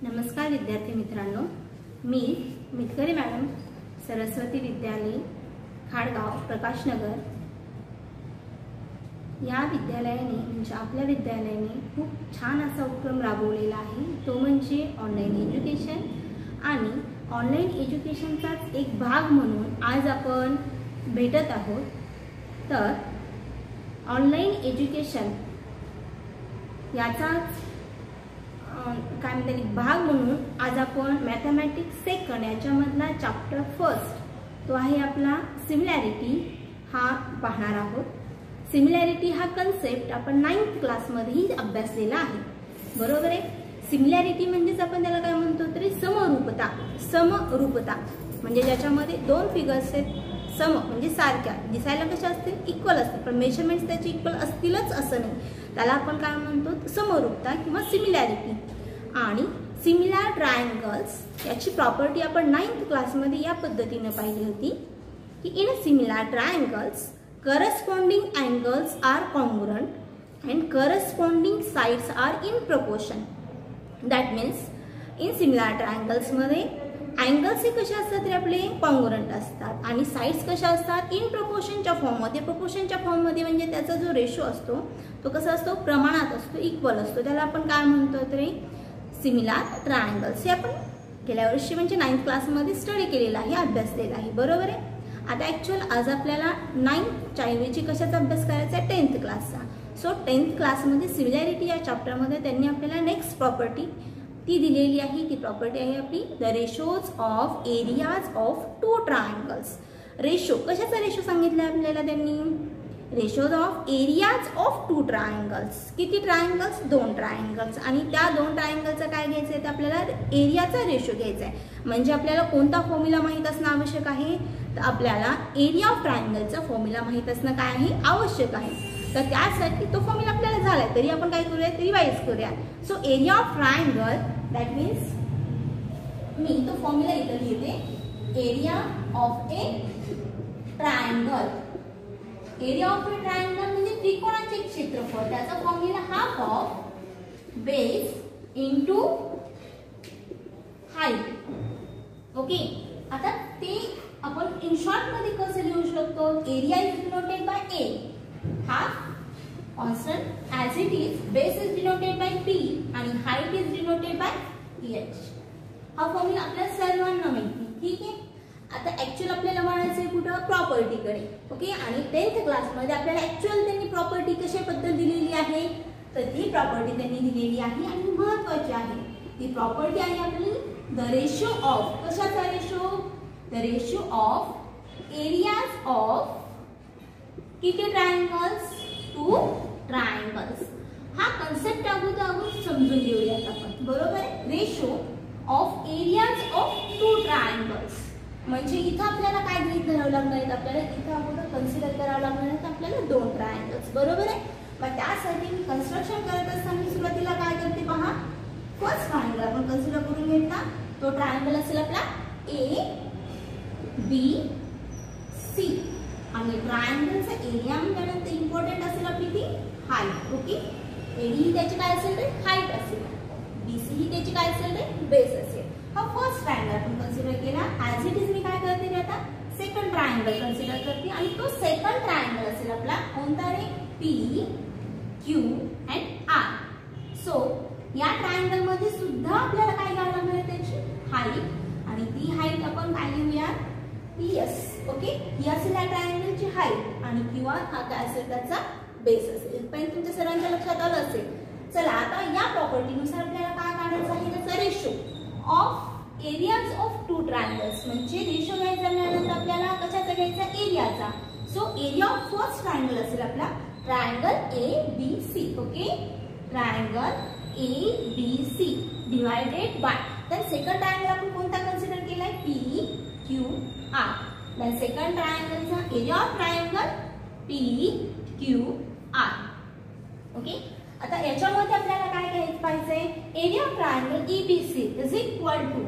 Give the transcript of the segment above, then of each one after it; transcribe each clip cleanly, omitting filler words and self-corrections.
नमस्कार विद्यार्थी मित्रांनो, मी मितकरी मॅडम, सरस्वती विद्यालय खाडगाव प्रकाशनगर या विद्यालयाने म्हणजे आपल्या विद्यालयाने खूप छान असा उपक्रम राबवलेला आहे। तो म्हणजे ऑनलाइन एज्युकेशन आणि ऑनलाइन एज्युकेशनचाच एक भाग म्हणून आज आपण भेटत आहोत। तर ऑनलाइन एज्युकेशन याचाच काय म्हणतात भाग म्हणून आज आपण मॅथमॅटिक्स सेकंड याच्यामधला चॅप्टर फर्स्ट तो आहे आपला सिमिलॅरिटी हा पाहणार आहोत। सिमिलॅरिटी हा कन्सेप्ट आपण 9th क्लासमध्येही अभ्यासलेला आहे, बरोबर आहे। सिमिलॅरिटी म्हणजेच आपण त्याला काय म्हणतो तरी समरूपता। समरूपता म्हणजे ज्याच्यामध्ये दोन फिगर्स आहेत, सम म्हणजे सारख्या दिसायला कशा असतील, इक्वल असतील, पण मेजरमेंट्स त्याचे इक्वल असतीलच असं नाही, त्याला आपण काय म्हणतो समरूपता किंवा सिमिलॅरिटी। आणि सिमिलर ट्रायंगल्स याची प्रॉपर्टी आपण 9th क्लासमध्ये या पद्धतीने पाहिली होती की in similar triangles corresponding angles are congruent and corresponding sides are in proportion. That means in similar triangles मध्ये angles हे कशा असतात तर आपले congruent असतात आणि sides कशा असतात इन प्रोपोर्शनच्या फॉर्म मध्ये। प्रोपोर्शनच्या फॉर्म मध्ये म्हणजे त्याचा जो रेशो असतो तो कसा असतो, प्रमाणात असतो, इक्वल असतो, त्याला आपण काय म्हणतो तरी सिमिलर ट्रायंगल्स। हे आपण गेल्या वर्षी म्हणजे 9th क्लासमध्ये स्टडी केलेला आहे, अभ्यासलेला आहे, बरोबर आहे। आता ॲक्च्युअल आज आपल्याला 9th ऐवजी कशाचा अभ्यास करायचा आहे, 10th क्लासचा। सो 10th क्लासमध्ये सिमिलॅरिटी या चॅप्टरमध्ये त्यांनी आपल्याला नेक्स्ट प्रॉपर्टी ती दिलेली आहे। ती प्रॉपर्टी आहे आपली the ratios of areas of two triangles. Ratio कशाचा रेशो सांगितला आपल्याला त्यांनी, ratios of areas of to triangles. किती ट्रायंगल्स, दोन ट्रायंगल्स, आणि त्या दोन ट्रायंगलचा काय घ्यायचं आहे तर आपल्याला एरियाचा रेशो घ्यायचा आहे। म्हणजे आपल्याला कोणता फॉर्म्युला माहीत असणं आवश्यक आहे तर आपल्याला एरिया ऑफ ट्रायंगलचा फॉर्म्युला माहीत असणं काय आहे, आवश्यक आहे। तर त्यासाठी तो फॉर्म्युला आपल्याला झालाय, तरी आपण काय करूया रिवाइज करूया। So area of triangle that means मी तो फॉर्म्युला इथे लिहिते, area of a triangle. Area of a triangle म्हणजे त्रिकोणाचे क्षेत्रफळ, त्याचा formula half of base into height. Okay, आता ते आपण इन शॉर्ट मध्ये कसं लिहू शकतो, area is denoted by A, half constant as it is, base is denoted by P आणि height is denoted by H. हा फॉर्म्युला आपल्याला सर्वांना माहिती, ठीक आहे। आता ऍक्च्युअल आपल्याला म्हणायचं आहे कुठं, प्रॉपर्टीकडे, ओके। आणि 10th क्लासमध्ये आपल्याला ऍक्च्युअल त्यांनी प्रॉपर्टी कशाबद्दल दिलेली आहे तर ती प्रॉपर्टी त्यांनी दिलेली आहे आणि महत्त्वाची आहे। ती प्रॉपर्टी आहे आपली द रेशो ऑफ, कशाचा ratio, the ratio of areas of किती ट्रायंगल्स, टू ट्रायंगल्स। हा कन्सेप्ट अगोदर समजून घेऊयात आपण, बरोबर आहे। Ratio of areas of to triangles म्हणजे इथं आपल्याला काय गृहीत धरावं लागणार आहे, आपल्याला इथं अगोदर कन्सिडर करावं लागणार आहे आपल्याला दोन ट्रायंगल्स, बरोबर आहे। मग त्यासाठी मी कन्स्ट्रक्शन करत असताना सुरुवातीला काय करते पहा, फर्स्ट ट्रायंगल आपण कन्सिडर करून घेतला, तो ट्रायंगल असेल आपला ए बी सी आणि ट्रायंगलचा एरिया म्हणजे इम्पॉर्टंट असेल आपली ती हाईट, ओके। एडी ही त्याची काय असेल रे, हाईट असेल, बीसी ही त्याची काय असेल रे, बेस असेल। हा फर्स्ट ट्रायंगल आपण कन्सिडर केला, ॲज इट इज मी काय करते आता सेकंड ट्रायंगल कन्सिडर करते आणि तो सेकंड ट्रायंगल असेल आपला कोणता रे, P Q and R. So या ट्रायंगल मध्ये सुद्धा आपल्याला काय घ्यावं लागणार आहे, त्याची हाईट, आणि ती हाईट आपण काय लिहूया, पीएस, ओके। ही असेल या ट्रायंगलची हाईट आणि क्यू आर हा काय असेल त्याचा बेस असेल। पण तुमच्या सर्वांच्या लक्षात आलं असेल। चला आता या प्रॉपर्टीनुसार आपल्याला काय काढायचं आहे, त्याचा ratio of areas of to triangles म्हणजे रेशो घ्यायचा मिळाल्यानंतर आपल्याला कशाचा घ्यायचा, एरियाचा। So area of first triangle असेल आपला triangle A B C, okay. Triangle A B C divided by, then second triangle आपण कोणता कन्सिडर केलाय, P Q R. Then second ट्रायंगलचा area of triangle P Q R, okay. आता याच्यामध्ये आपल्याला काय घ्यायचं पाहिजे, area of triangle ABC is equal to,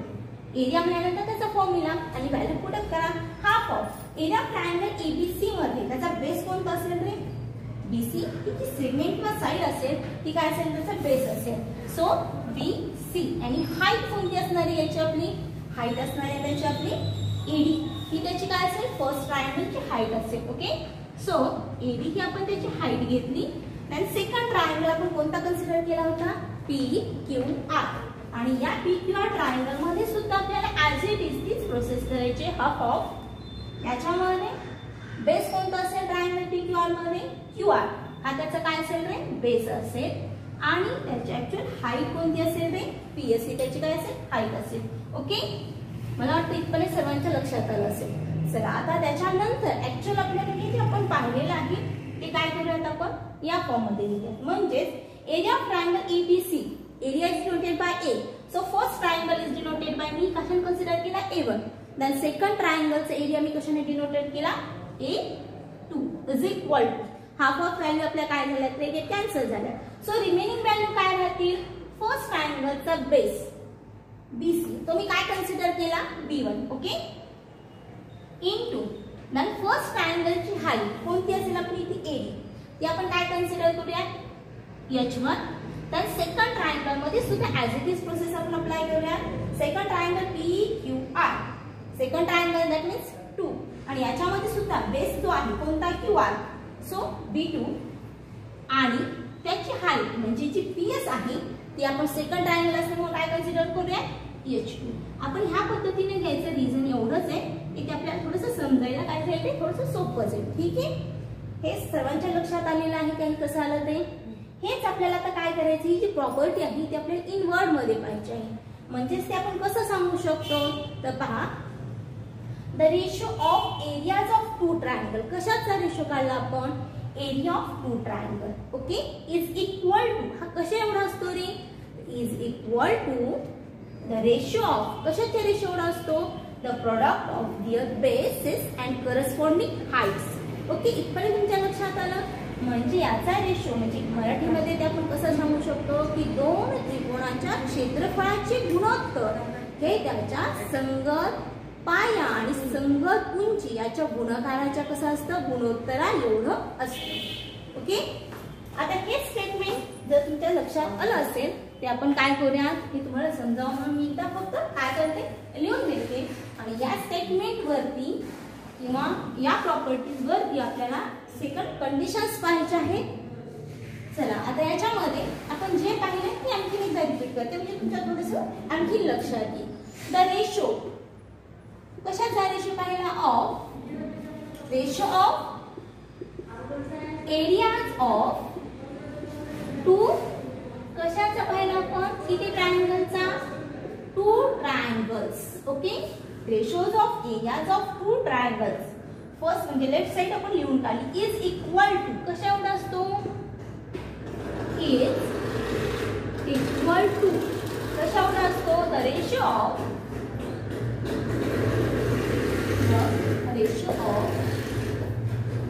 area म्हणाल्यानंतर त्याचा फॉर्म्युला आणि व्हॅल्यू पुट करा, half of area of triangle ABC मध्ये त्याचा बेस कोणता असेल रे, बीसी, जी सेगमेंट किंवा साइड असेल ती काय असेल त्याचा बेस असेल। सो बी सी आणि हाईट कोणती असणार आहे याची आपली हाईट असणार आहे त्याची आपली एडी ही त्याची काय असेल फर्स्ट ट्रायंगलची हाईट असेल ओके सो एडी ही आपण त्याची हाईट घेतली आणि सेकंड ट्रायंगल आपण कोणता कन्सिडर केला होता पी क्यू आर आणि या पी क्यू आर ट्रायंगल मध्ये सुद्धा आपल्याला ऍज इट इज तीच प्रोसेस करायची हाफ ऑफ याच्यामध्ये बेस कोणता असेल ट्रायंगल पी क्यू आर मध्ये क्यू आर हा त्याचा काय असेल रे बेस असेल आणि त्याची ऍक्च्युअल हाईट कोणती असेल रे पी एस सी त्याची काय असेल हाईट असेल ओके मला वाटतं इथपर्यंत सर्वांच्या लक्षात आलं असेल चला आता त्याच्यानंतर ऍक्च्युअल आपल्याला जे आपण पाहिलेलं आहे ते काय करूयात आपण या फॉर्म मध्ये लिहूयात म्हणजेच area of triangle ABC area is denoted by A so first triangle is denoted by मी कशाने कन्सिडर केला A1 देन सेकंड ट्रायंगलचा एरिया मी कशाने डिनोटेड केला A2 is equal to half of value आपल्या काय झाल्या ते कॅन्सल झाल्या सो रिमेनिंग व्हॅल्यू काय राहतील फर्स्ट ट्रायंगलचा बेस BC तो मी काय कन्सिडर केला B1 okay into then first ट्रायंगलची हाईट कोणती असेल आपली ती एडी ती आपण काय कन्सिडर करूया H1 तर सेकंड ट्रायंगल मध्ये सुद्धा ऍज इट इज प्रोसेस आपण अप्लाय करूया second triangle PQR second triangle that means 2 आणि याच्यामध्ये सुद्धा बेस जो आहे कोणता QR सो B2 आणि त्याची हाईट म्हणजे जी PS आहे ती आपण सेकंड ट्रायंगल असल्यामुळे काय कन्सिडर करूया H2 आपण ह्या पद्धतीने घ्यायचं रिझन एवढंच आहे की ते आपल्याला थोडंसं समजायला काय जाईल ते थोडंसं सोपं जाईल ठीक आहे हे सर्वांच्या लक्षात आलेलं आहे काही कसं आलं ते हेच आपल्याला आता काय करायचं ही जी प्रॉपर्टी आहे ती आपल्याला इन वर्ड मध्ये पाहिजे आहे म्हणजेच ते आपण कसं सांगू शकतो तर पहा the ratio of areas of two triangle कशाचा रेशो काढला आपण area of two triangle okay is equal to हा कशा एवढा असतो रे is equal to the ratio of कशाचा रेशो एवढा असतो the product of their bases and corresponding heights okay इथपर्यंत तुमच्या लक्षात आलं म्हणजे याचा रेशो म्हणजे मराठीमध्ये ते आपण कसं सांगू शकतो की दोन त्रिकोणाच्या क्षेत्रफळाचे गुणोत्तर हे त्याच्या संगत पाया आणि संगत उंची याच्या गुणाकाराच्या कसं असतं गुणोत्तरा एवढं असतं ओके आता हे स्टेटमेंट जर तुमच्या लक्षात आलं असेल ते आपण काय करूया हे तुम्हाला समजावून म्हणून मी एकदा फक्त काय करते लिहून देते आणि या स्टेटमेंट वरती किंवा या प्रॉपर्टीज वरती आपल्याला सेकंड कंडिशन्स पाहायचे आहे चला आता याच्यामध्ये आपण जे पाहिले ते आणखी एकदा रिपीट करते म्हणजे तुमच्या थोडंसं आणखी लक्षात येईल द रेशो कशाचा रेशो पाहिला of ratio of areas of two कशाचा पाहिला आपण किती ट्रायंगलचा two triangles okay ratios of areas of to triangles first म्हणजे लेफ्ट साइड आपण लिहून काढली इज इक्वल टू कशा एवढा असतो इज इक्वल टू कशा एवढा असतो the ratio of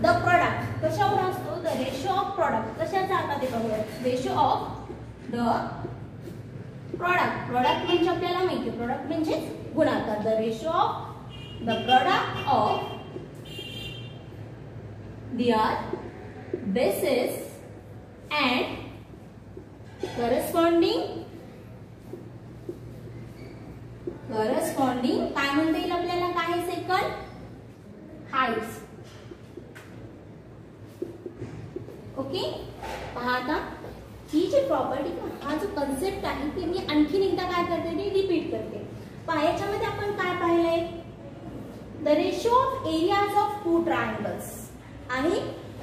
the product कशा एवढा असतो द रेशो ऑफ प्रोडक्ट कशाचा आता ते बघूया रेशो ऑफ द प्रोडक्ट म्हणजे आपल्याला माहिती प्रोडक्ट म्हणजे गुणाकार the ratio of the product of their bases and corresponding काय म्हणता येईल आपल्याला काय सेकंड हाईट्स ओके पहा आता ही जी प्रॉपर्टी हा जो कन्सेप्ट आहे ती मी आणखीन एकदा काय करते ती रिपीट करते पहा याच्यामध्ये आपण काय पाहिलंय the ratio of areas of two triangles आणि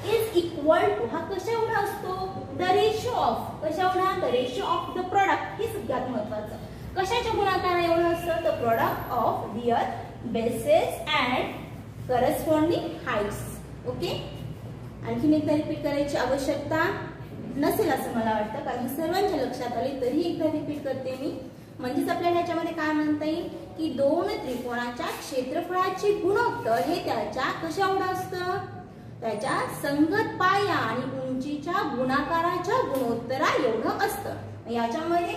इज इक्वल टू हा कशा एवढा असतो द रेशो ऑफ कशा एवढा the ratio of the product हे सगळ्यात महत्वाचं कशाच्या गुणाकार एवढं असतं the product of their bases and corresponding heights okay आणखीन एकदा रिपीट करायची आवश्यकता नसेल असं मला वाटतं कारण सर्वांच्या लक्षात आले तरी एकदा रिपीट करते मी म्हणजेच आपल्याला याच्यामध्ये काय म्हणता येईल की दोन त्रिकोणाच्या क्षेत्रफळाचे गुणोत्तर हे त्याच्या कशा एवढं असतं त्याच्या संगत पाया आणि उंचीच्या गुणाकाराच्या गुणोत्तरा एवढं असतं याच्यामध्ये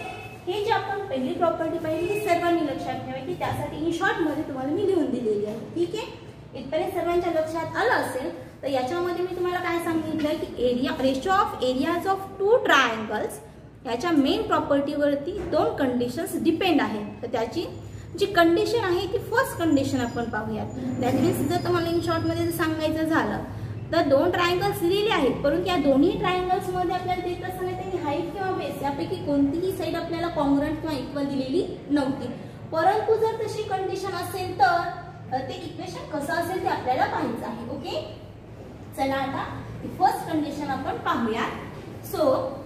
हे जे आपण पहिली प्रॉपर्टी पाहिली हे सर्वांनी लक्षात ठेवायची त्यासाठी इन शॉर्ट मध्ये तुम्हाला मी लिहून दिलेली आहे ठीक आहे इथपर्यंत सर्वांच्या लक्षात आलं असेल तर याच्यामध्ये मी तुम्हाला काय सांगितलं की area ratio of areas of two triangles याच्या मेन प्रॉपर्टीवरती दोन कंडिशन्स डिपेंड आहेत. तर त्याची जी कंडिशन आहे ती फर्स्ट कंडिशन आपण पाहूयात. दॅट मीन्स जर तुम्हाला इन शॉर्टमध्ये सांगायचं झालं तर दोन ट्रायंगल्स दिलेले आहेत, परंतु या दोन्ही ट्रायंगल्समध्ये आपल्याला देत असताना त्यांनी हाईट किंवा बेस यापैकी कोणतीही साईड आपल्याला कॉन्ग्रुएंट किंवा इक्वल दिलेली नव्हती. परंतु जर तशी कंडिशन असेल तर ते इक्वेशन कसं असेल ते आपल्याला पाहायचं आहे. ओके, चला आता फर्स्ट कंडिशन आपण पाहूयात. सो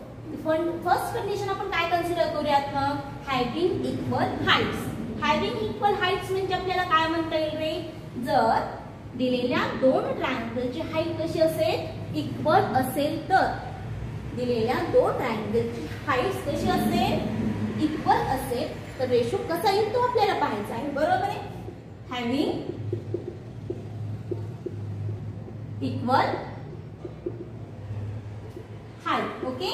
फर्स्ट कंडिशन आपण काय कन्सिडर करूयात मग, having equal heights. Having equal heights म्हणजे आपल्याला काय म्हणता येईल रे, जर दिलेल्या दोन ट्रायंगलची हाईट कशी असेल, इक्वल असेल तर, दिलेल्या दोन ट्रायंगलची हाईट कशी असेल, इक्वल असेल तर रेशो कसा येईल तो आपल्याला पाहायचा आहे. बरोबर आहे, हॅविंग इक्वल हाईट. ओके,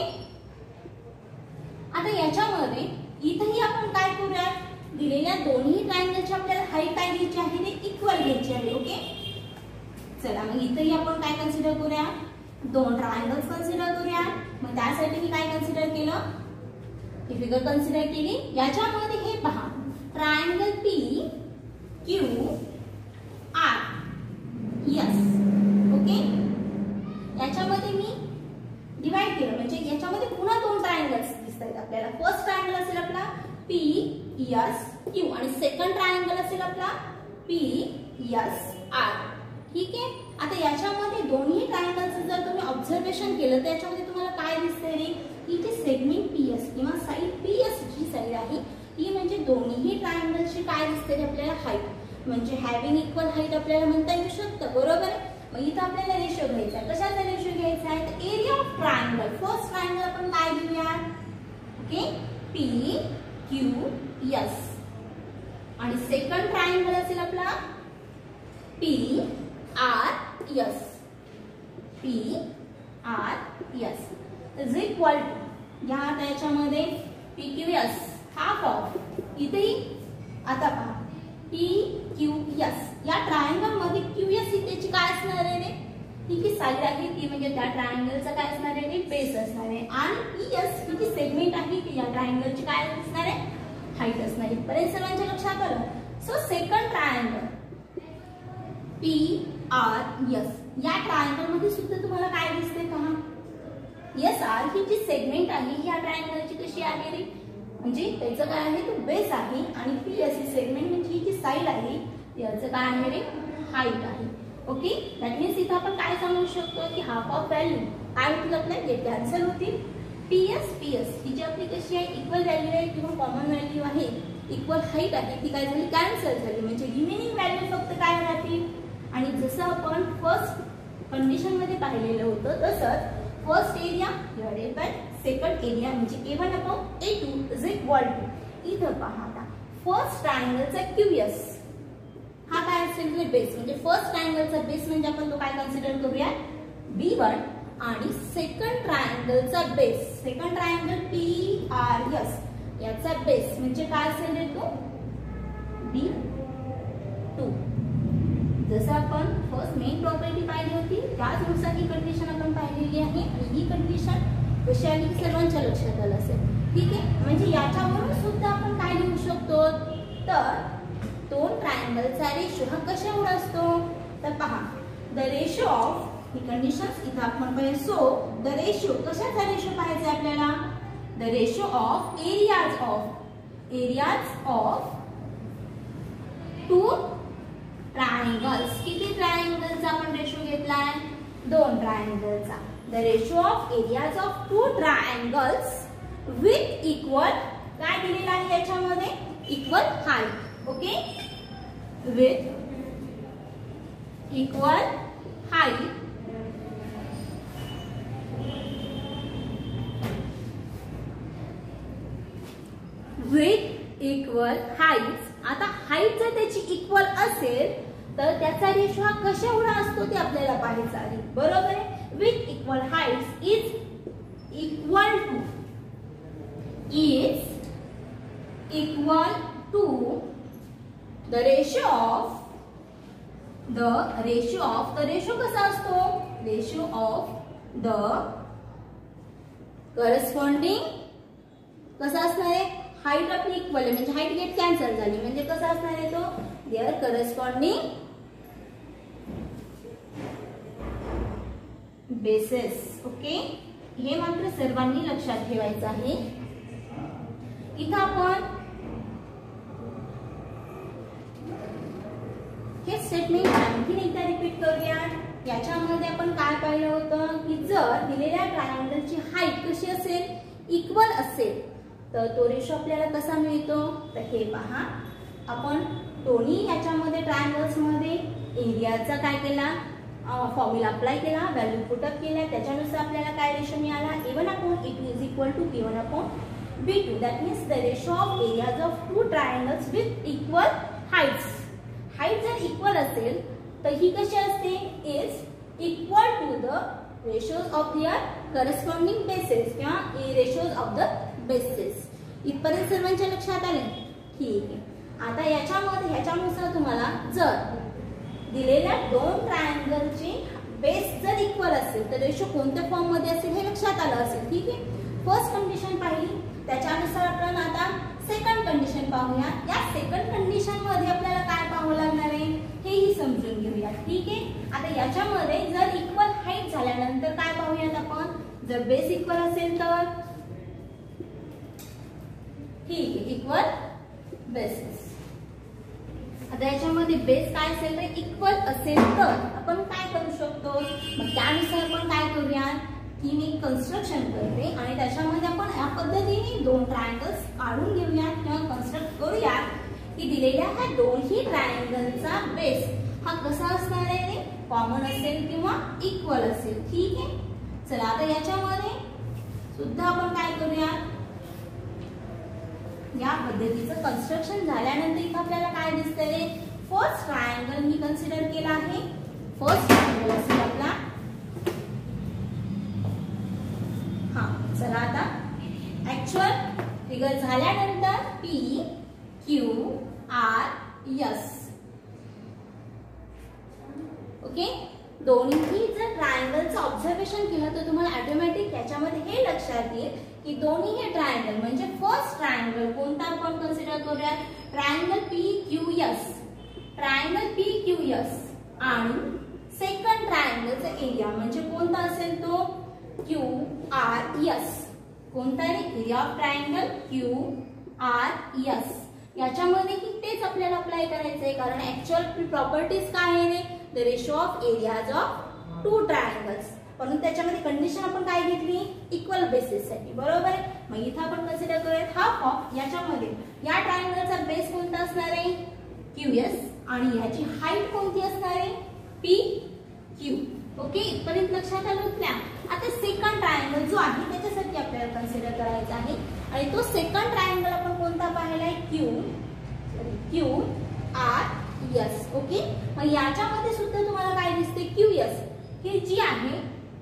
आता याच्यामध्ये इथेही आपण काय करूया, दिलेल्या दोन्ही ट्रायंगलची आपल्याला हाईट काय घ्यायची आहे, ते इक्वल घ्यायची आहे. ओके, चला मग इथेही आपण काय कन्सिडर करूया, दोन ट्रायंगल्स कन्सिडर करूया. मग त्यासाठी मी काय कन्सिडर केलं, ही फिगर कन्सिडर केली. याच्यामध्ये हे पहा, triangle P Q R S. Okay, याच्यामध्ये मी डिवाइड केलं, म्हणजे याच्यामध्ये पुन्हा दोन ट्रायंगल्स दिसत आहेत आपल्याला. फर्स्ट ट्रायंगल असेल आपला पी एस क्यू आणि सेकंड ट्रायंगल असेल आपला पी एस आर. ठीक आहे, आता याच्यामध्ये दोन्ही ट्रायंगलचं जर तुम्ही ऑब्झर्वेशन केलं तर याच्यामध्ये तुम्हाला काय दिसतंय रे, ही जी सेगमेंट पीएस किंवा साइड पीएस जी साइड आहे ही म्हणजे दोन्ही ट्रायंगलची काय दिसते आपल्याला हाईट, म्हणजे हॅविंग इक्वल हाईट आपल्याला म्हणता येऊ शकतं. बरोबर आहे, मग इथं आपल्याला रेशो घ्यायचा आहे. कशाचा रेशो घ्यायचा आहे, तर area of triangle. First triangle आपण काय घेऊया, ओके, पी क्यू एस आणि सेकंड ट्रायंगल असेल आपला P R S. P R S is equal to, घ्या त्याच्यामध्ये P Q S half of, इथेही आता पहा पी क्यू एस, या ट्रायंगल मध्ये क्यू एस ही त्याची काय असणार आहे, ही जी साइड आहे ती म्हणजे त्या ट्रायंगलचा काय असणार आहे, बेस असणार आहे. आणि पी एस ही जी सेगमेंट आहे ती या ट्रायंगलची काय असणार आहे, हाईट असणार आहे. पर्यंत सर्वांच्या लक्षात आलं. So second triangle P R S, या ट्रायंगल मध्ये सुद्धा तुम्हाला काय दिसते पहा, एस आर ही जी सेगमेंट आहे ह्या ट्रायंगलची कशी आहे रे, म्हणजे त्याचं काय आहे तो बेस आहे आणि पी एस ही सेगमेंट म्हणजे ही जी साइड आहे याचं काय आहे रे, हाईट आहे. ओके, दॅट मीन्स इथं आपण काय सांगू शकतो की हाफ ऑफ व्हॅल्यू काय होतील आपल्या, जे कॅन्सल होतील. पीएस ही जी आपली कशी आहे इक्वल व्हॅल्यू आहे किंवा कॉमन व्हॅल्यू आहे, इक्वल हाईट आहे, ती काय झाली कॅन्सल झाली, म्हणजे रिमेनिंग व्हॅल्यू फक्त काय राहतील. आणि जसं आपण फर्स्ट कंडिशन मध्ये पाहिलेलं होतं तसंच first area divided by second area म्हणजे A1 upon A2 is equal to, इथं पहा आता फर्स्ट ट्रायंगलचा क्यूएस हा काय असेल तर बेस, म्हणजे फर्स्ट ट्रायंगलचा बेस म्हणजे आपण तो काय कन्सिडर करूया B1 आणि सेकंड ट्रायंगलचा बेस, सेकंड ट्रायंगल PRS याचा बेस म्हणजे काय असेल रे तो B2. जसं आपण फर्स्ट मेन प्रॉपर्टी पाहिली होती त्याचनुसार ही कंडिशन आपण पाहिलेली आहे आणि ही कंडिशन कशी आली की सर्वांच्या लक्षात आलं असेल. ठीक आहे, म्हणजे याच्यावरून सुद्धा आपण काय लिहू शकतो तर दोन ट्रायंगलचा रेशो हा कशा एवढा असतो तर पहा द रेशो ऑफ ही कंडिशन्स इथं आपण पाहिजे. सो द रेशो कशाचा रेशो पाहायचा आपल्याला, the ratio of areas of to triangles. किती ट्रायंगलचा आपण रेशो घेतलाय, दोन ट्रायंगलचा. द ratio of areas of two triangles with equal काय दिलेला आहे याच्यामध्ये equal height. Okay, with equal height with equal height. आता हाईट जर त्याची इक्वल असेल तर त्याचा रेशो हा कशा एवढा असतो ते आपल्याला पाहायचं आहे. बरोबर आहे, with equal height is equal to the ratio कसा असतो, रेशो ऑफ द करस्पॉन्डिंग कसा असणार आहे, हाईट आपली इक्वल आहे म्हणजे हाईट गेट कॅन्सल झाली म्हणजे कसा असणार आहे तो, देअर करस्पॉन्डिंग बेसेस. ओके, हे मात्र सर्वांनी लक्षात ठेवायचं आहे. इथं आपण हे स्टेटमेंट आणखी एकदा रिपीट करूया. याच्यामध्ये आपण काय पाहिलं होतं की जर दिलेल्या ट्रायंगलची हाईट कशी असेल, इक्वल असेल तर तो रेशो आपल्याला कसा मिळतो. तर हे पहा, आपण दोन्ही याच्यामध्ये ट्रायंगल्स मध्ये एरियाचा काय केला, फॉर्म्युला अप्लाय केला, व्हॅल्यू पुटअप केल्या, त्याच्यानुसार आपल्याला काय रेशो मिळाला, A1/A2 is equal to B1/B2. That means the ratio of areas of two triangles with equal heights. Height जर इक्वल असेल तर ही कशी असते, is equal to the ratios of their corresponding bases किंवा रेशोज ऑफ द बेसेस. इथपर्यंत सर्वांच्या लक्षात आले, ठीक आहे. आता याच्यामध्ये ह्याच्यानुसार तुम्हाला जर दिलेल्या दोन ट्रायंगलचे बेस जर इक्वल असेल तर रेशो कोणत्या फॉर्म मध्ये असेल हे लक्षात आलं असेल, ठीक आहे. फर्स्ट कंडिशन पाहिली, त्याच्यानुसार आपण आता सेकंड कंडिशन पाहूया. या सेकंड कंडिशन मध्ये आपल्याला काय पाहावं लागणार आहे हेही समजून घेऊया, ठीक आहे. आता याच्यामध्ये जर इक्वल हाईट झाल्यानंतर काय पाहूयात आपण, जर बेस इक्वल असेल तर ठीक आहे, इक्वल बेसेस. आता याच्यामध्ये बेस काय असेल तर इक्वल असेल तर आपण काय करू शकतो, मग त्यानुसार आपण काय करूया की मी कन्स्ट्रक्शन करते आणि त्याच्यामध्ये आपण या पद्धतीने दोन ट्रायंगल्स काढून घेऊया किंवा कन्स्ट्रक्ट करूया की दिलेल्या ह्या दोन्ही ट्रायंगलचा बेस हा कसा असणार आहे, कॉमन असेल किंवा इक्वल असेल, ठीक आहे. चला आता याच्यामध्ये सुद्धा आपण काय करूया, या पद्धतीचं कन्स्ट्रक्शन झाल्यानंतर इथे आपल्याला काय दिसतंय, फर्स्ट ट्रायंगल मी कन्सिडर केला आहे. फर्स्ट ट्रायंगल असेल आपला, हा. चला आता ऍक्च्युअल फिगर झाल्यानंतर P Q R S. Okay, दोन्ही जर ट्रायंगलचं ऑब्झर्वेशन केलं तर तुम्हाला ऑटोमॅटिक याच्यामध्ये हे लक्षात येईल की दोन्ही हे ट्रायंगल म्हणजे फर्स्ट ट्रायंगल कोणता आपण कन्सिडर करूया, ट्रायंगल PQS. ट्रायंगल PQS आणि सेकंड ट्रायंगलचा एरिया म्हणजे कोणता असेल तो QRS. कोणता आहे, एरिया ऑफ ट्रायंगल QRS. याच्यामध्ये ही तेच आपल्याला अप्लाय करायचं आहे कारण ऍक्च्युअल प्रॉपर्टीज काय आहे, the ratio of areas of two triangles. म्हणून त्याच्यामध्ये कंडिशन आपण काय घेतली, इक्वल बेसिस साठी, बरोबर आहे. मग इथं आपण कन्सिडर करूयात हा फॉर्म. याच्यामध्ये या ट्रायंगलचा बेस कोणता असणार आहे, QS आणि याची हाईट कोणती असणार आहे, PQ. ओके, इथपर्यंत लक्षात आलं होत्या. आता सेकंड ट्रायंगल जो आहे त्याच्यासाठी आपल्याला कन्सिडर करायचा आहे आणि तो सेकंड ट्रायंगल आपण कोणता पाहिलाय, QRS. ओके, मग याच्यामध्ये सुद्धा तुम्हाला काय दिसते, QS ही जी आहे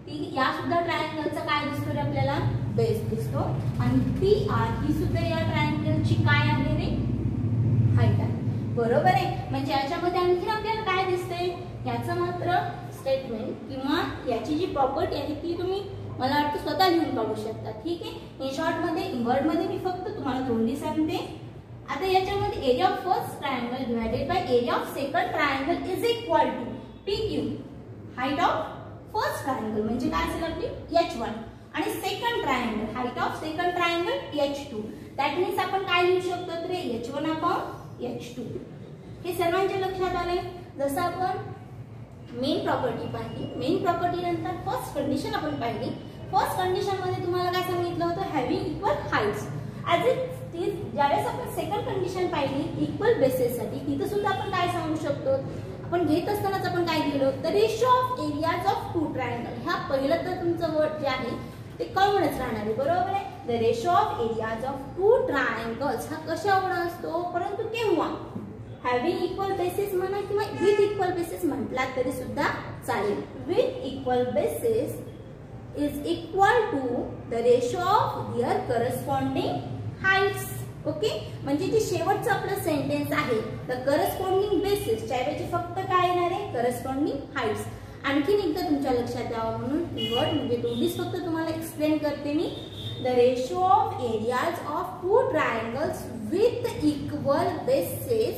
ती या सुद्धा ट्रायंगलचा काय दिसतो आपल्याला, बेस दिसतो आणि PR ही सुद्धा या ट्रायंगलची काय आहे रे, हाईट आहे, बरोबर आहे. म्हणजे याच्यामध्ये आणखी आपल्याला काय दिसते, याचं मात्र स्टेटमेंट किंवा याची जी प्रॉपर्टी आहे ती तुम्ही मला वाटतं स्वतः लिहून काढू शकता, ठीक आहे. इन शॉर्ट मध्ये वर्ड मध्ये मी फक्त तुम्हाला तोंडी सांगते. आता याच्यामध्ये area of first triangle divided by area of second triangle is equal to PQ. Height of first triangle म्हणजे काय असेल आपली H1 आणि second triangle, height of second triangle H2. That means आपण काय लिहू शकतो तर H1/H2. हे सर्वांच्या लक्षात आले. जसं आपण मेन प्रॉपर्टी पाहिली, मेन प्रॉपर्टी नंतर फर्स्ट कंडिशन आपण पाहिली. फर्स्ट कंडिशन मध्ये तुम्हाला काय सांगितलं होतं, having equal heights. As it is ज्यावेळेस आपण सेकंड कंडिशन पाहिली इक्वल बेसिस साठी, तिथं सुद्धा आपण काय सांगू शकतो, आपण घेत असतानाच आपण काय केलं तर ratio of areas of two triangle. ह्या पहिलं तर तुमचं वर्ड जे आहे ते कॉमनच राहणार आहे, बरोबर आहे. The ratio of areas of two triangles हा कशावर असतो, परंतु केव्हा, हॅव्हिंग इक्वल बेसिस म्हणा किंवा विथ इक्वल बेसिस म्हटलात तरी सुद्धा चालेल. With equal bases is equal to the ratio of their corresponding heights. Okay, म्हणजे जे शेवटचं आपलं सेंटेन्स आहे द करस्पॉन्डिंग बेसिस त्याऐवजी फक्त काय येणार आहे, करस्पॉन्डिंग हाईट्स. आणखीन एकदा तुमच्या लक्षात यावं म्हणून वर्ड म्हणजे दोन्हीच फक्त तुम्हाला एक्सप्लेन करते मी. the ratio of areas of two triangles with equal bases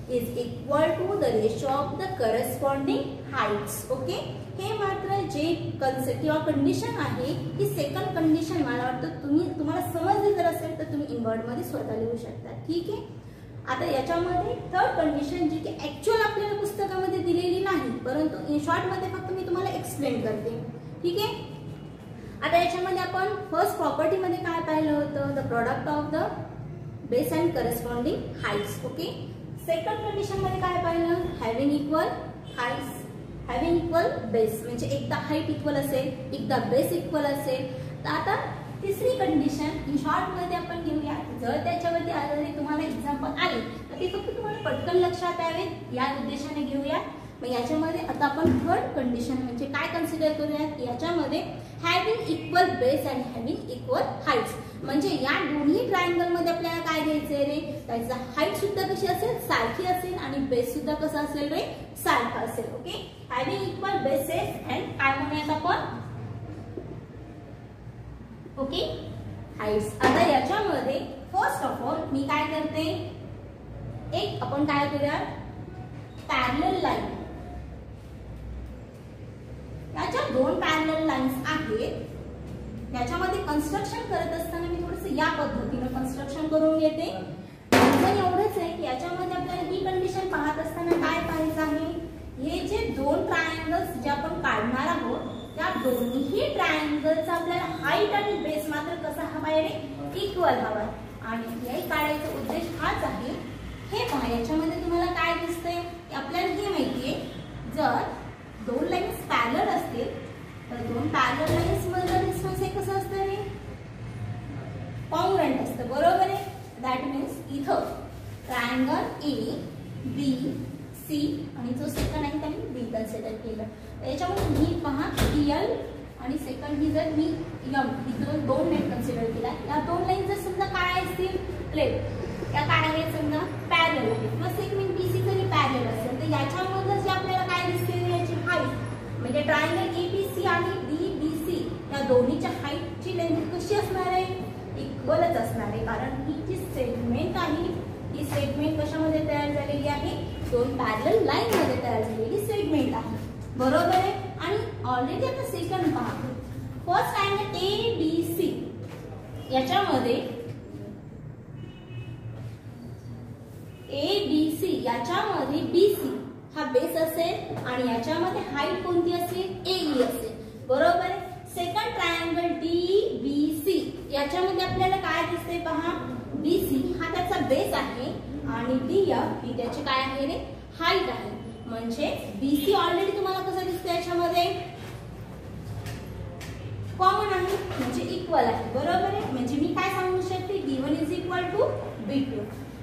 is equal to the ratio of the corresponding heights. Okay, हे मात्र जे कन्सेप्ट किंवा कंडिशन आहे ही सेकंड कंडिशन मला वाटतं तुम्हाला समजली जर असेल तर तुम्ही इनवर्ड मध्ये स्वतः लिहू शकता. ठीक आहे. आता याच्यामध्ये थर्ड कंडिशन जी की ऍक्च्युअल आपल्याला पुस्तकामध्ये दिलेली नाही, परंतु इन शॉर्ट मध्ये फक्त मी तुम्हाला एक्सप्लेन करते. ठीक आहे. आता याच्यामध्ये आपण फर्स्ट प्रॉपर्टी मध्ये काय पाहिलं होतं, the product of the base and corresponding Heights. Okay. Second condition मध्ये काय पाहिलं, having equal Heights, having equal base, म्हणजे एकदा हाइट इक्वल असेल एकदा बेस इक्वल असेल. तर आता तिसरी कंडिशन इन शॉर्ट मध्ये आपण घेऊया. जर त्याच्यावरती आधारित तुम्हाला एक्झाम्पल आले तर ते फक्त तुम्हाला पटकन लक्षात यावेत या उद्देशाने घेऊया. मग याच्यामध्ये आता आपण थर्ड कंडिशन म्हणजे काय कन्सिडर करूयात, याच्यामध्ये हॅव्हिंग इक्वल बेस आणि हॅव्हिंग इक्वल हाइट्स, म्हणजे या दोन्ही ट्रायंगल मध्ये आपल्याला काय घ्यायचंय रे, त्याचा हाइट सुद्धा कशी असेल, सारखी असेल आणि बेस सुद्धा कसा असेल रे, सारखा असेल. Okay. Having equal bases and काय म्हणूयात आपण, ओके, हाइट्स. आता याच्यामध्ये फर्स्ट ऑफ ऑल मी काय करते, एक आपण काय करूया, पॅरलल लाईन, याच्या दोन पॅरलल लाईन्स आहेत. याच्यामध्ये कन्स्ट्रक्शन करत असताना मी थोडस या पद्धतीने कन्स्ट्रक्शन करून घेते. पण एवढंच आहे की याच्यामध्ये आपल्याला ही कंडिशन पाहत असताना काय पाहायचं आहे, हे जे दोन ट्रायंगल्स जे आपण काढणार आहोत त्या दोन्ही ट्रायंगलचा आपल्याला हाइट आणि बेस मात्र कसा हवा आहे रे, इक्वल हवा. आणि हे काढायचा उद्देश हाच आहे. हे पहा, याच्यामध्ये तुम्हाला काय दिसतंय, आपल्याला हे माहितीये जर दोन लाईन्स पॅरलल असतील तर दोन पॅरलल लाईन्स मधला डिस्टन्स हे कसं असतं रे, कॉन्ग्रंट असतं. बरोबर आहे. दॅट मीन्स इथं ट्रायंगल ए बी सी आणि जो सेकंड आहे त्याने बी कन्सिडर केलं. याच्यामध्ये मी पहा एल आणि सेकंड ही जर मी एम ही दोन लाईन कन्सिडर केला, या दोन लाईन जर समजा काय असतील प्लेट, त्या काय आहेत समजा पॅरलल आहेत, किंवा सेगमेंट बीसी जरी पॅरलल असेल तर याच्यामध्ये जे आपल्याला काय दिसते याची हाईट, म्हणजे ट्रायंगल एबीसी आणि डीबीसी या दोन्हीच्या हाईटची लेंथ कशी असणार आहे, इक्वलच असणार आहे. कारण ही जी सेगमेंट आहे ही सेगमेंट कशामध्ये तयार झालेली आहे, दोन पॅरलल लाईन मध्ये तयार झालेली सेगमेंट आहे. बरोबर आहे. आणि ऑलरेडी आता सेकंड पहा, first triangle A B C याच्यामध्ये ए बी सी याच्यामध्ये बीसी हा बेस असेल आणि याच्यामध्ये हाईट कोणती असेल, एई असेल. बरोबर आहे. Second triangle D B C याच्यामध्ये आपल्याला काय दिसते पहा, बीसी हा त्याचा बेस आहे आणि डीएफ ही त्याची काय आहे रे, हाईट आहे. म्हणजे बीसी ऑलरेडी तुम्हाला कसं दिसतं, याच्यामध्ये कॉमन आहे म्हणजे इक्वल आहे. बरोबर आहे. म्हणजे मी काय सांगू शकते, B1 is equal to B2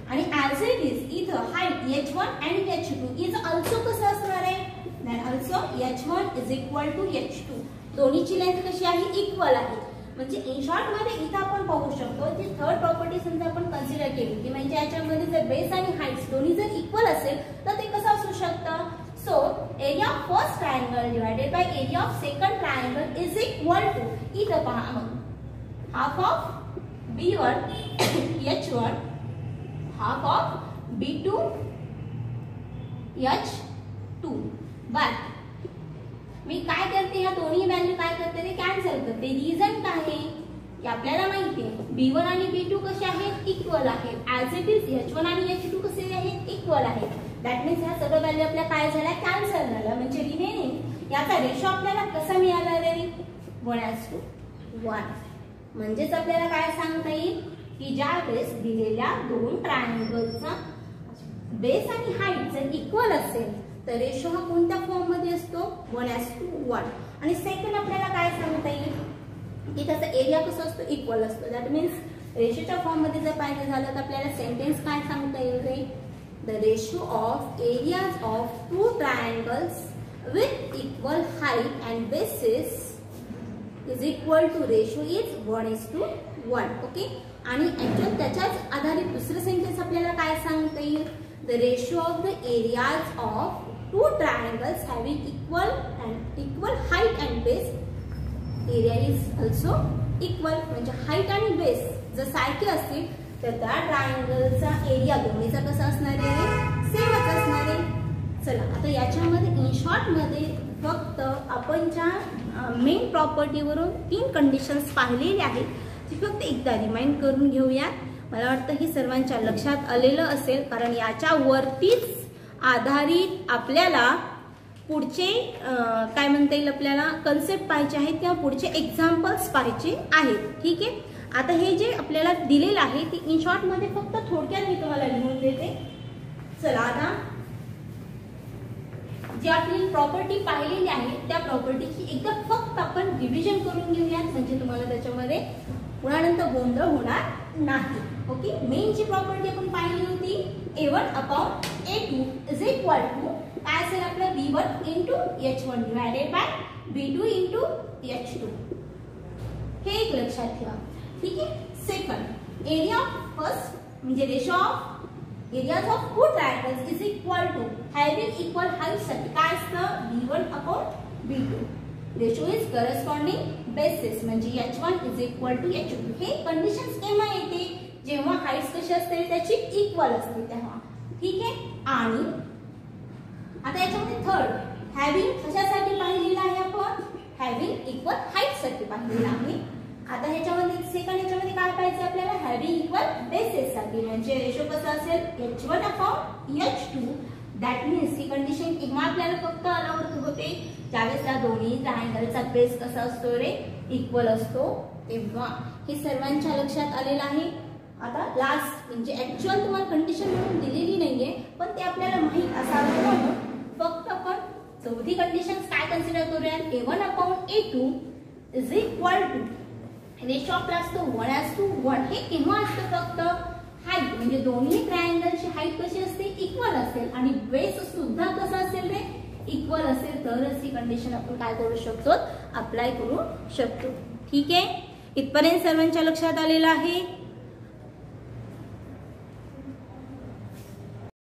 आणि ऍज इट इज इथं हाईट H1 आणि H2 इज ऑल्सो कसं असणार आहे, then also H1 is equal to H2, दोन्हीची लेंथ कशी आहे, इक्वल आहे. म्हणजे इन शॉर्ट मध्ये इथं आपण पाहू शकतो की थर्ड प्रॉपर्टी समजा आपण कन्सिडर केली की म्हणजे याच्यामध्ये जर बेस आणि हाईट्स दोन्ही जर इक्वल असेल तर ते कसं असू शकतं. So area of first triangle divided by area of second triangle is equal to, इथं पहा मग half of B1 H1 half of B2 H2. But मी काय करते, या दोन्ही व्हॅल्यू काय करते ते कॅन्सल करते. रिझन काय आहे की आपल्याला माहिती आहे B1 आणि B2 कसे आहेत, इक्वल आहेत. ऍज इट इज H1 आणि H2 कसे आहेत, इक्वल आहेत. दॅट मीन्स ह्या सगळं व्हॅल्यू आपल्या काय झाल्या, कॅन्सल झाल्या. म्हणजे रिमेनिंग याचा रेशो आपल्याला कसा मिळाला रे, 1:1. म्हणजेच आपल्याला काय सांगता येईल की ज्या वेळेस दिलेल्या दोन ट्रायंगलचा बेस आणि हाईट जर इक्वल असेल तर रेशो हा कोणत्या फॉर्म मध्ये असतो, 1:1. आणि सेकंड आपल्याला काय सांगता येईल की त्याचा एरिया कसा असतो, इक्वल असतो. दॅट मीन्स रेशोच्या फॉर्म मध्ये जर पाहिजे झालं तर आपल्याला सेंटेन्स काय सांगता येईल रे, the ratio of areas of two triangles with equal height and bases is equal to ratio is 1:1. Okay. आणि ऍक्च्युअल त्याच्याच आधारित दुसरं सेंटेन्स आपल्याला काय सांगता येईल, the ratio of the areas of two triangles having equal height and base area is also equal म्हणजे height आणि बेस जर सारखे असतील तर त्या ट्रायंगलचा एरिया दोन्हीचा कसा असणार आहे, सेमच असणार आहे. चला आता याच्यामध्ये इन शॉर्ट मध्ये फक्त आपण ज्या मेन प्रॉपर्टीवरून 3 कंडिशन्स पाहिलेले आहेत ती फक्त एकदा रिमाइंड करून घेऊयात. मला वाटतं ही सर्वांच्या लक्षात आलेलं असेल, कारण याच्यावरतीच आधारित आपल्याला पुढचे काय म्हणता येईल आपल्याला कन्सेप्ट पाहिजे आहेत किंवा पुढचे एक्झाम्पल्स पाहिजे आहेत. ठीक आहे, आता हे जे आपल्याला दिलेलं आहे ते इन शॉर्ट मध्ये फक्त थोडक्यात मी तुम्हाला लिहून देते. चला आता जी आपली प्रॉपर्टी पाहिलेली आहे त्या प्रॉपर्टीची एकदा फक्त आपण रिव्हिजन करून घेऊयात, म्हणजे तुम्हाला त्याच्यामध्ये पुन्हा नंतर गोंधळ होणार नाही. ओके, मेन जी प्रॉपर्टी आपण पाहिली होती A1 upon A2 is equal to काय असेल आपलं B1 into H1 divided by B2 into H2. हे एक लक्षात ठेवा. ठीक आहे. सेकंड, एरिया ऑफ फर्स्ट म्हणजे ratio of areas of two triangles is equal to having equal height साठी काय असतं B1 upon B2. Ratio is corresponding basis म्हणजे H1 is equal to H2. हे कंडिशन्स केव्हा येते, जेव्हा हाईट्स कशी असते त्याची इक्वल असते तेव्हा. ठीक आहे. आणि आता याच्यामध्ये थर्ड हॅविंग कशासाठी पाहिलेलं आहे आपण, हॅविंग इक्वल हाईट साठी पाहिलेलं आहे. आता ह्याच्यामध्ये सेकंड ह्याच्यामध्ये काय पाहिजे आपल्याला, हॅविंग इक्वल बेसिस साठी म्हणजे रेशो कसा असेल H1 upon H2. That means he condition केव्हा आपल्याला फक्त अलाउड होते ज्यावेळेस त्या दोन्ही ट्रायंगलचा बेस कसा असतो रे, इक्वल असतो तेव्हा. हे सर्वांच्या लक्षात आलेलं आहे. आता लास्ट म्हणजे ऍक्च्युअल तुम्हाला कंडिशन म्हणून दिलेली नाहीये पण ते आपल्याला माहित असावं म्हणून फक्त आपण चौथी कंडिशन काय कन्सिडर करूया, A1 upon A2 is equal to ratio of असतो 1:1. हे केव्हा असतं फक्त हाईट म्हणजे दोन्ही ट्रायंगलची हाईट कशी असते, इक्वल असेल आणि बेस सुद्धा कसा असेल रे, इक्वल असेल तरच ही कंडिशन आपण काय करू शकतो, अप्लाय करू शकतो. ठीक आहे, इथपर्यंत सर्वांच्या लक्षात आलेलं आहे.